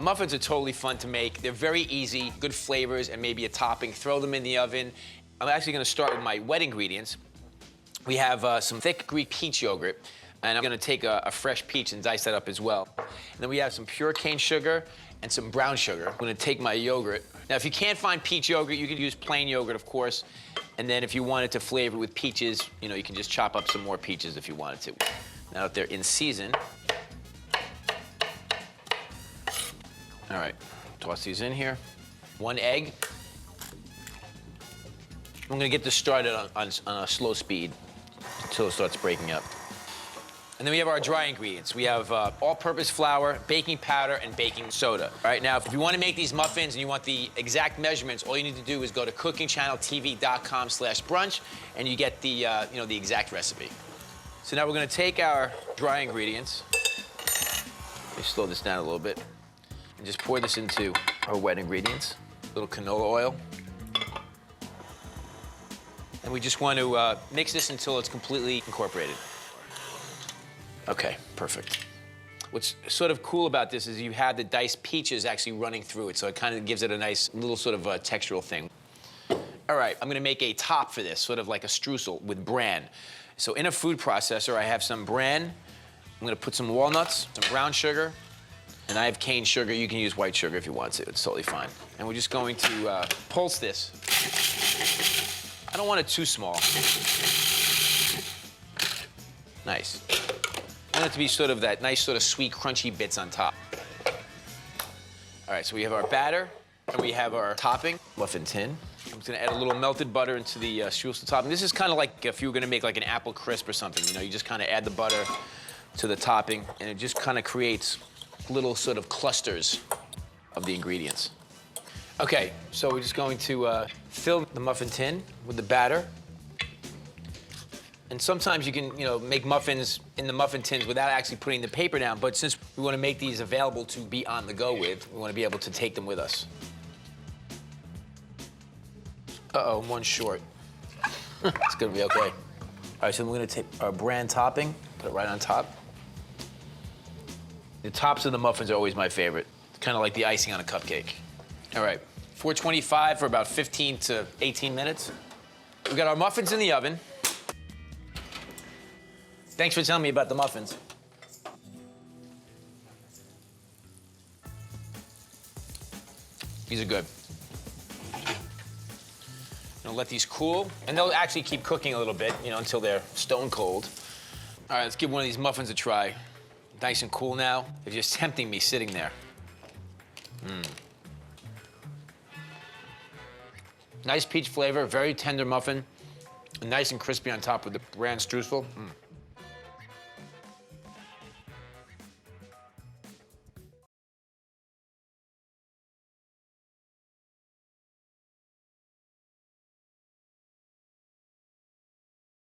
Muffins are totally fun to make. They're very easy, good flavors, and maybe a topping. Throw them in the oven. I'm actually gonna start with my wet ingredients. We have some thick Greek peach yogurt, and I'm gonna take a fresh peach and dice that up as well. And then we have some pure cane sugar and some brown sugar. I'm gonna take my yogurt. Now, if you can't find peach yogurt, you can use plain yogurt, of course. And then if you wanted to flavor with peaches, you know, you can just chop up some more peaches if you wanted to. Now that they're in season, all right, toss these in here. 1 egg. I'm gonna get this started on a slow speed until it starts breaking up. And then we have our dry ingredients. We have all-purpose flour, baking powder, and baking soda. All right, now, if you wanna make these muffins and you want the exact measurements, all you need to do is go to cookingchanneltv.com/brunch, and you get the, you know, the exact recipe. So now we're gonna take our dry ingredients. Let me slow this down a little bit. And just pour this into our wet ingredients. A little canola oil. And we just want to mix this until it's completely incorporated. Okay, perfect. What's sort of cool about this is you have the diced peaches actually running through it, so it kind of gives it a nice little sort of textural thing. All right, I'm gonna make a top for this, sort of like a streusel with bran. So in a food processor, I have some bran. I'm gonna put some walnuts, some brown sugar, and I have cane sugar. You can use white sugar if you want to. It's totally fine. And we're just going to pulse this. I don't want it too small. Nice. I want it to be sort of that nice sort of sweet, crunchy bits on top. All right, so we have our batter, and we have our topping, muffin tin. I'm just gonna add a little melted butter into the streusel topping. This is kind of like if you were gonna make like an apple crisp or something, you know, you just kind of add the butter to the topping, and it just kind of creates little sort of clusters of the ingredients. Okay, so we're just going to fill the muffin tin with the batter. And sometimes you can, you know, make muffins in the muffin tins without actually putting the paper down, but since we want to make these available to be on the go with, we want to be able to take them with us. Uh-oh, I'm one short. It's gonna be okay. All right, so we're gonna take our bran topping, put it right on top. The tops of the muffins are always my favorite. It's kind of like the icing on a cupcake. All right, 425 for about 15 to 18 minutes. We got our muffins in the oven. Thanks for telling me about the muffins. These are good. I'm gonna let these cool, and they'll actually keep cooking a little bit, you know, until they're stone cold. All right, let's give one of these muffins a try. Nice and cool now. They're just tempting me sitting there. Nice peach flavor, very tender muffin. Nice and crispy on top with the bran streusel.